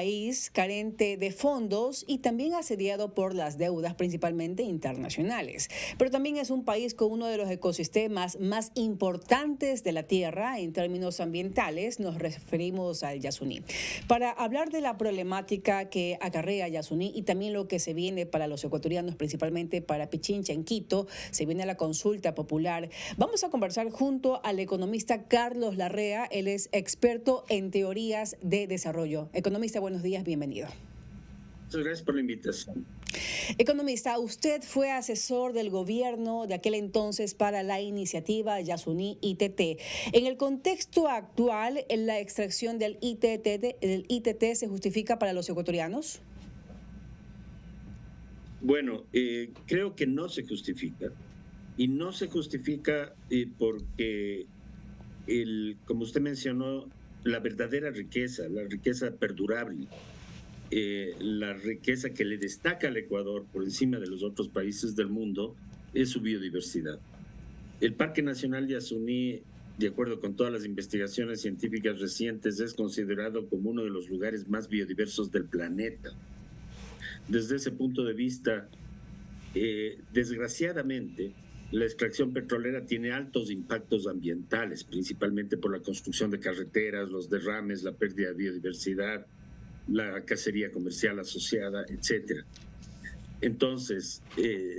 país carente de fondos y también asediado por las deudas, principalmente internacionales. Pero también es un país con uno de los ecosistemas más importantes de la Tierra en términos ambientales. Nos referimos al Yasuní. Para hablar de la problemática que acarrea Yasuní y también lo que se viene para los ecuatorianos, principalmente para Pichincha en Quito, se viene la consulta popular. Vamos a conversar junto al economista Carlos Larrea. Él es experto en teorías de desarrollo. Economista, buenos días, bienvenido. Muchas gracias por la invitación. Economista, usted fue asesor del gobierno de aquel entonces para la iniciativa Yasuní ITT. En el contexto actual, ¿la extracción del ITT se justifica para los ecuatorianos? Bueno, creo que no se justifica. Y no se justifica porque, como usted mencionó, la verdadera riqueza, la riqueza perdurable, la riqueza que le destaca al Ecuador por encima de los otros países del mundo es su biodiversidad. El Parque Nacional Yasuní, de acuerdo con todas las investigaciones científicas recientes, es considerado como uno de los lugares más biodiversos del planeta. Desde ese punto de vista, desgraciadamente, la extracción petrolera tiene altos impactos ambientales, principalmente por la construcción de carreteras, los derrames, la pérdida de biodiversidad, la cacería comercial asociada, etc. Entonces,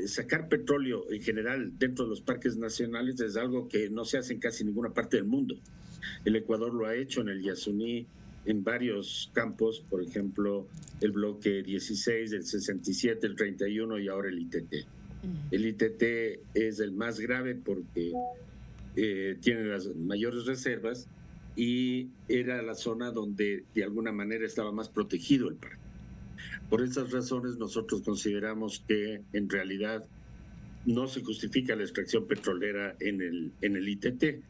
sacar petróleo en general dentro de los parques nacionales es algo que no se hace en casi ninguna parte del mundo. El Ecuador lo ha hecho en el Yasuní, en varios campos, por ejemplo, el bloque 16, el 67, el 31 y ahora el ITT. El ITT es el más grave porque tiene las mayores reservas y era la zona donde de alguna manera estaba más protegido el parque. Por esas razones nosotros consideramos que en realidad no se justifica la extracción petrolera en el ITT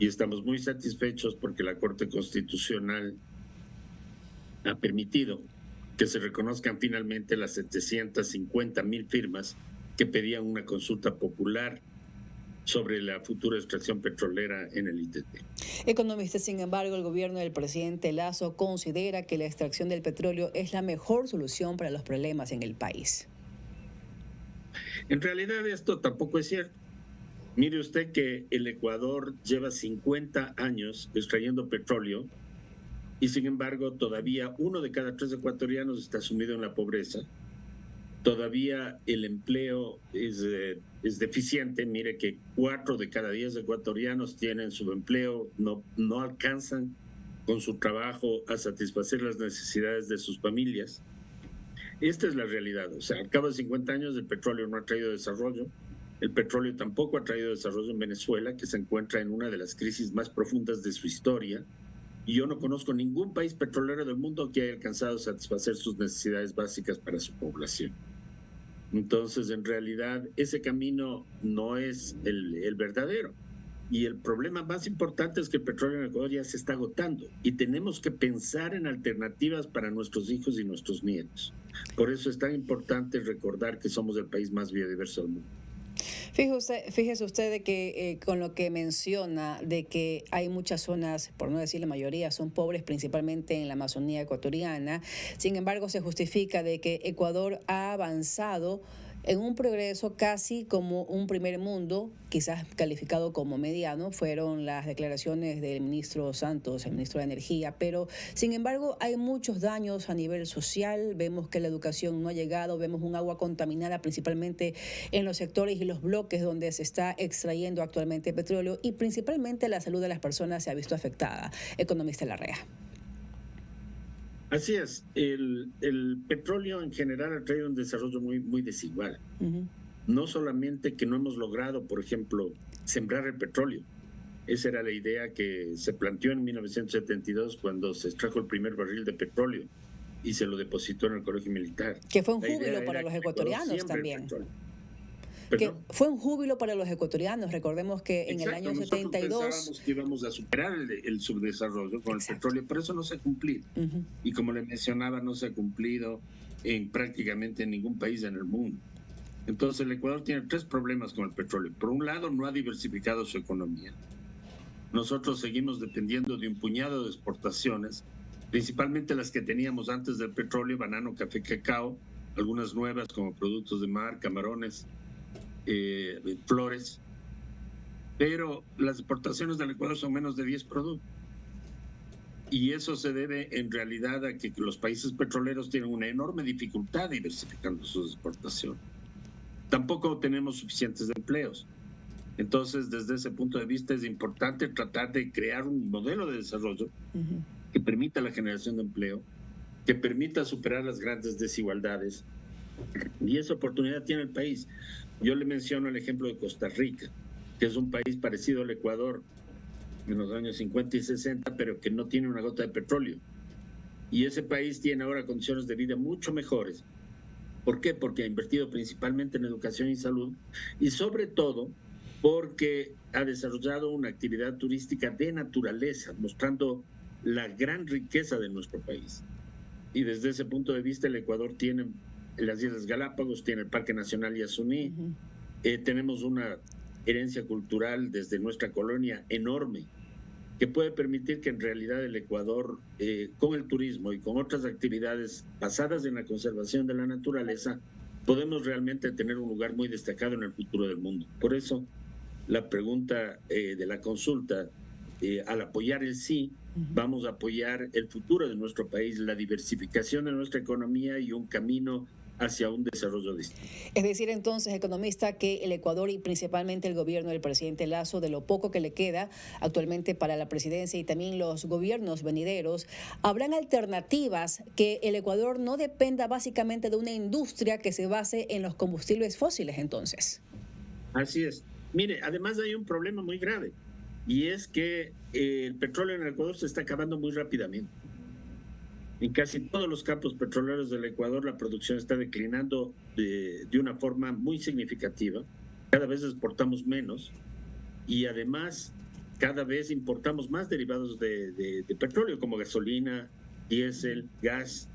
y estamos muy satisfechos porque la Corte Constitucional ha permitido que se reconozcan finalmente las 750,000 firmas que pedían una consulta popular sobre la futura extracción petrolera en el ITT. Economista, sin embargo, el gobierno del presidente Lasso considera que la extracción del petróleo es la mejor solución para los problemas en el país. En realidad esto tampoco es cierto. Mire usted que el Ecuador lleva 50 años extrayendo petróleo y sin embargo todavía 1 de cada 3 ecuatorianos está sumido en la pobreza. Todavía el empleo es deficiente. Mire que 4 de cada 10 ecuatorianos tienen subempleo, no alcanzan con su trabajo a satisfacer las necesidades de sus familias. Esta es la realidad. O sea, al cabo de 50 años el petróleo no ha traído desarrollo. El petróleo tampoco ha traído desarrollo en Venezuela, que se encuentra en una de las crisis más profundas de su historia. Y yo no conozco ningún país petrolero del mundo que haya alcanzado a satisfacer sus necesidades básicas para su población. Entonces, en realidad, ese camino no es el verdadero. Y el problema más importante es que el petróleo en Ecuador ya se está agotando y tenemos que pensar en alternativas para nuestros hijos y nuestros nietos. Por eso es tan importante recordar que somos el país más biodiverso del mundo. Fíjese usted de que con lo que menciona de que hay muchas zonas, por no decir la mayoría, son pobres, principalmente en la Amazonía ecuatoriana. Sin embargo, se justifica de que Ecuador ha avanzado en un progreso casi como un primer mundo, quizás calificado como mediano, fueron las declaraciones del ministro Santos, el ministro de Energía, pero sin embargo hay muchos daños a nivel social, vemos que la educación no ha llegado, vemos un agua contaminada principalmente en los sectores y los bloques donde se está extrayendo actualmente petróleo y principalmente la salud de las personas se ha visto afectada. Economista Larrea. Así es, el petróleo en general ha traído un desarrollo muy desigual. No solamente que no hemos logrado, por ejemplo, sembrar el petróleo. Esa era la idea que se planteó en 1972 cuando se extrajo el primer barril de petróleo y se lo depositó en el colegio militar. Que fue un júbilo para los ecuatorianos también. Que fue un júbilo para los ecuatorianos. Recordemos que en el año 72... Nosotros pensábamos que íbamos a superar el subdesarrollo con el petróleo, pero eso no se ha cumplido. Y como le mencionaba, no se ha cumplido en prácticamente ningún país en el mundo. Entonces el Ecuador tiene 3 problemas con el petróleo. Por un lado, no ha diversificado su economía. Nosotros seguimos dependiendo de un puñado de exportaciones principalmente las que teníamos antes del petróleo: banano, café, cacao, algunas nuevas como productos de mar, camarones, flores, pero las exportaciones del Ecuador son menos de 10 productos. Y eso se debe en realidad a que los países petroleros tienen una enorme dificultad diversificando sus exportaciones. Tampoco tenemos suficientes empleos. Entonces, desde ese punto de vista es importante tratar de crear un modelo de desarrollo que permita la generación de empleo, que permita superar las grandes desigualdades. Y esa oportunidad tiene el país. Yo le menciono el ejemplo de Costa Rica, que es un país parecido al Ecuador en los años 50 y 60, pero que no tiene una gota de petróleo. Y ese país tiene ahora condiciones de vida mucho mejores. ¿Por qué? Porque ha invertido principalmente en educación y salud, y sobre todo porque ha desarrollado una actividad turística de naturaleza, mostrando la gran riqueza de nuestro país. Y desde ese punto de vista, el Ecuador tiene las Islas Galápagos, tiene el Parque Nacional Yasuní, tenemos una herencia cultural desde nuestra colonia enorme, que puede permitir que en realidad el Ecuador, con el turismo y con otras actividades basadas en la conservación de la naturaleza, podemos realmente tener un lugar muy destacado en el futuro del mundo. Por eso, la pregunta de la consulta, al apoyar el sí, vamos a apoyar el futuro de nuestro país, la diversificación de nuestra economía y un camino hacia un desarrollo distinto. Es decir, entonces, economista, que el Ecuador y principalmente el gobierno del presidente Lasso, de lo poco que le queda actualmente para la presidencia y también los gobiernos venideros, habrán alternativas, que el Ecuador no dependa básicamente de una industria que se base en los combustibles fósiles, entonces. Así es. Mire, además hay un problema muy grave, y es que el petróleo en el Ecuador se está acabando muy rápidamente. En casi todos los campos petroleros del Ecuador la producción está declinando de una forma muy significativa. Cada vez exportamos menos y además cada vez importamos más derivados de petróleo, como gasolina, diésel, gas.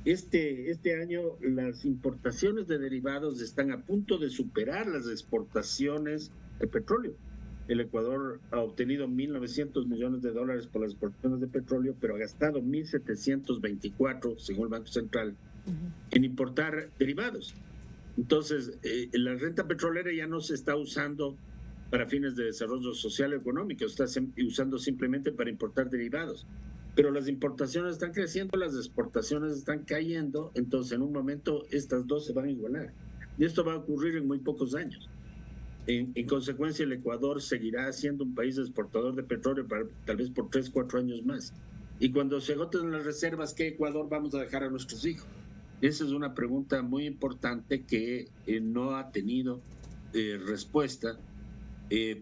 Este año las importaciones de derivados están a punto de superar las exportaciones de petróleo. El Ecuador ha obtenido $1.900 millones por las exportaciones de petróleo, pero ha gastado 1.724, según el Banco Central, en importar derivados. Entonces, la renta petrolera ya no se está usando para fines de desarrollo social y económico, está usando simplemente para importar derivados. Pero las importaciones están creciendo, las exportaciones están cayendo, entonces en un momento estas dos se van a igualar. Y esto va a ocurrir en muy pocos años. En consecuencia, el Ecuador seguirá siendo un país exportador de petróleo tal vez por 3, 4 años más. Y cuando se agoten las reservas, ¿qué Ecuador vamos a dejar a nuestros hijos? Esa es una pregunta muy importante que no ha tenido respuesta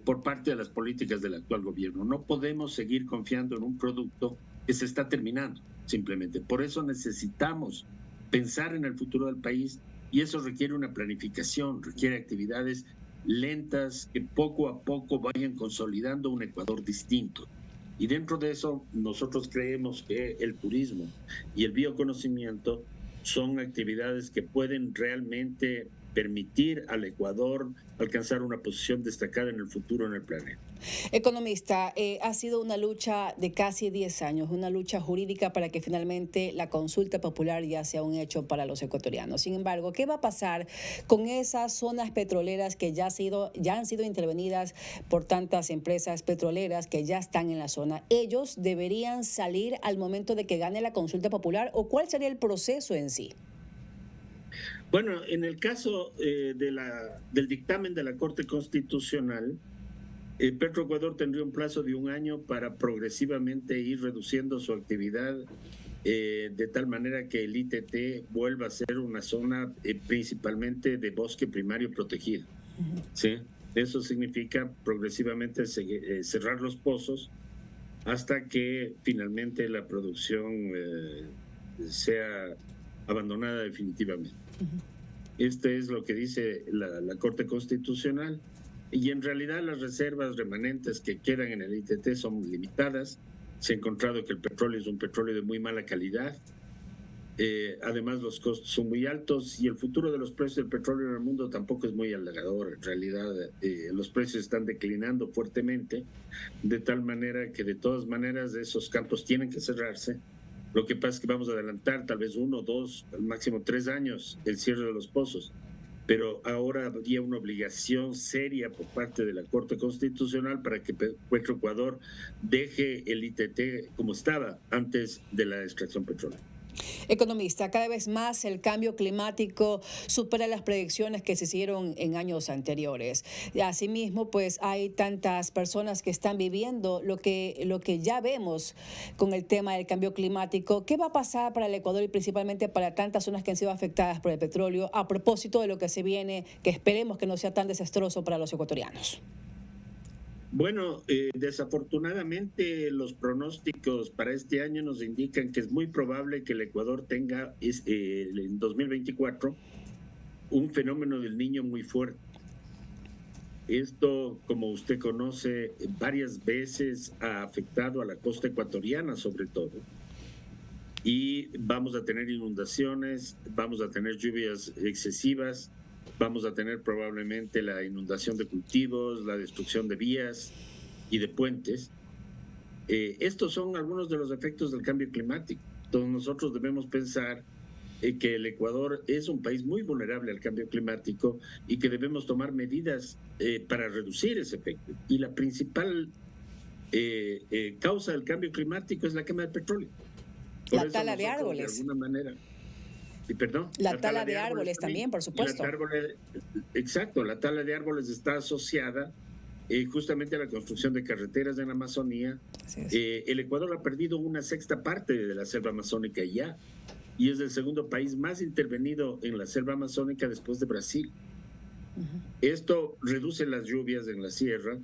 por parte de las políticas del actual gobierno. No podemos seguir confiando en un producto que se está terminando, simplemente. Por eso necesitamos pensar en el futuro del país, y eso requiere una planificación, requiere actividades lentas que poco a poco vayan consolidando un Ecuador distinto. Y dentro de eso nosotros creemos que el turismo y el bioconocimiento son actividades que pueden realmente permitir al Ecuador alcanzar una posición destacada en el futuro en el planeta. Economista, ha sido una lucha de casi 10 años, una lucha jurídica para que finalmente la consulta popular ya sea un hecho para los ecuatorianos. Sin embargo, ¿qué va a pasar con esas zonas petroleras que ya han sido intervenidas por tantas empresas petroleras que ya están en la zona? ¿Ellos deberían salir al momento de que gane la consulta popular, o cuál sería el proceso en sí? Bueno, en el caso del dictamen de la Corte Constitucional, Petroecuador tendría un plazo de 1 año para progresivamente ir reduciendo su actividad de tal manera que el ITT vuelva a ser una zona principalmente de bosque primario protegido. ¿Sí? Eso significa progresivamente cerrar los pozos hasta que finalmente la producción sea abandonada definitivamente. Este es lo que dice la Corte Constitucional, y en realidad las reservas remanentes que quedan en el ITT son limitadas. Se ha encontrado que el petróleo es un petróleo de muy mala calidad. Además, los costos son muy altos y el futuro de los precios del petróleo en el mundo tampoco es muy halagador. En realidad, los precios están declinando fuertemente, de tal manera que de todas maneras esos campos tienen que cerrarse Lo que pasa es que vamos a adelantar tal vez 1, 2, al máximo 3 años el cierre de los pozos. Pero ahora habría una obligación seria por parte de la Corte Constitucional para que Petroecuador deje el ITT como estaba antes de la extracción petrolera. Economista, cada vez más el cambio climático supera las predicciones que se hicieron en años anteriores. Asimismo, pues hay tantas personas que están viviendo lo que ya vemos con el tema del cambio climático. ¿Qué va a pasar para el Ecuador y principalmente para tantas zonas que han sido afectadas por el petróleo a propósito de lo que se viene, que esperemos que no sea tan desastroso para los ecuatorianos? Bueno, desafortunadamente los pronósticos para este año nos indican que es muy probable que el Ecuador tenga en 2024 un fenómeno del Niño muy fuerte. Esto, como usted conoce, varias veces ha afectado a la costa ecuatoriana sobre todo. Y vamos a tener inundaciones, vamos a tener lluvias excesivas, vamos a tener probablemente la inundación de cultivos, la destrucción de vías y de puentes. Estos son algunos de los efectos del cambio climático. Entonces nosotros debemos pensar que el Ecuador es un país muy vulnerable al cambio climático y que debemos tomar medidas para reducir ese efecto. Y la principal causa del cambio climático es la quema de petróleo. La tala de árboles. De alguna manera. Y perdón, la tala de árboles también, por supuesto. Exacto, la tala de árboles está asociada justamente a la construcción de carreteras en la Amazonía. El Ecuador ha perdido una sexta parte de la selva amazónica ya, y es el segundo país más intervenido en la selva amazónica después de Brasil. Esto reduce las lluvias en la sierra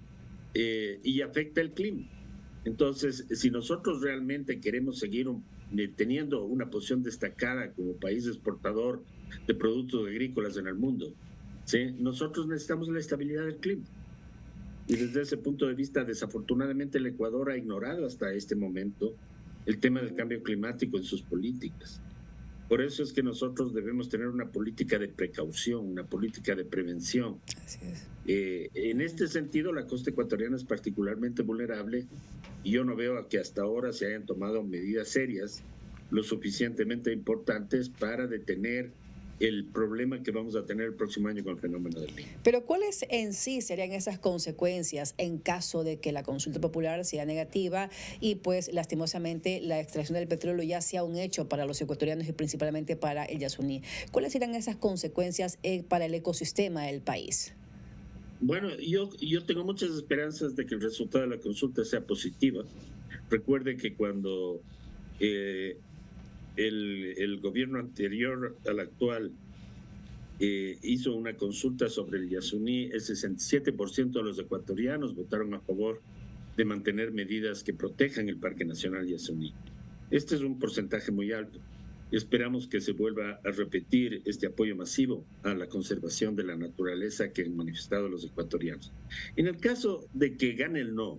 y afecta el clima. Entonces, si nosotros realmente queremos seguir teniendo una posición destacada como país exportador de productos agrícolas en el mundo, ¿sí?, nosotros necesitamos la estabilidad del clima. Y desde ese punto de vista, desafortunadamente, el Ecuador ha ignorado hasta este momento el tema del cambio climático en sus políticas. Por eso es que nosotros debemos tener una política de precaución, una política de prevención. Así es. En este sentido, la costa ecuatoriana es particularmente vulnerable y yo no veo a que hasta ahora se hayan tomado medidas serias lo suficientemente importantes para detener el problema que vamos a tener el próximo año con el fenómeno del Niño. Pero ¿cuáles en sí serían esas consecuencias en caso de que la consulta popular sea negativa y pues lastimosamente la extracción del petróleo ya sea un hecho para los ecuatorianos y principalmente para el Yasuní? ¿Cuáles serían esas consecuencias para el ecosistema del país? Bueno, yo tengo muchas esperanzas de que el resultado de la consulta sea positiva. Recuerde que cuando el gobierno anterior al actual hizo una consulta sobre el Yasuní, el 67% de los ecuatorianos votaron a favor de mantener medidas que protejan el Parque Nacional Yasuní. Este es un porcentaje muy alto. Esperamos que se vuelva a repetir este apoyo masivo a la conservación de la naturaleza que han manifestado los ecuatorianos. En el caso de que gane el no,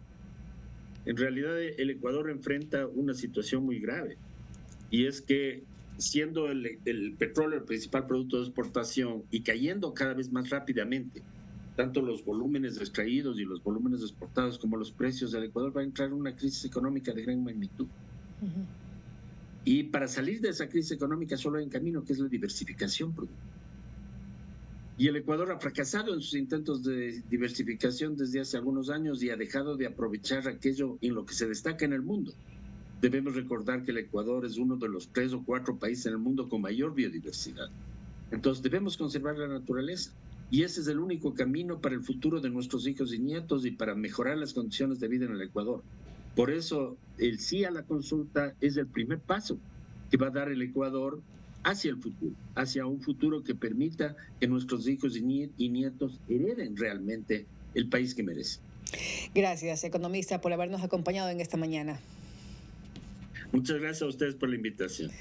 en realidad el Ecuador enfrenta una situación muy grave, y es que siendo el petróleo el principal producto de exportación y cayendo cada vez más rápidamente, tanto los volúmenes extraídos y los volúmenes exportados como los precios del Ecuador va a entrar en una crisis económica de gran magnitud. Y para salir de esa crisis económica solo hay un camino, que es la diversificación productiva. Y el Ecuador ha fracasado en sus intentos de diversificación desde hace algunos años y ha dejado de aprovechar aquello en lo que se destaca en el mundo. Debemos recordar que el Ecuador es uno de los 3 o 4 países en el mundo con mayor biodiversidad. Entonces debemos conservar la naturaleza. Y ese es el único camino para el futuro de nuestros hijos y nietos y para mejorar las condiciones de vida en el Ecuador. Por eso, el sí a la consulta es el primer paso que va a dar el Ecuador hacia el futuro, hacia un futuro que permita que nuestros hijos y nietos hereden realmente el país que merecen. Gracias, economista, por habernos acompañado en esta mañana. Muchas gracias a ustedes por la invitación.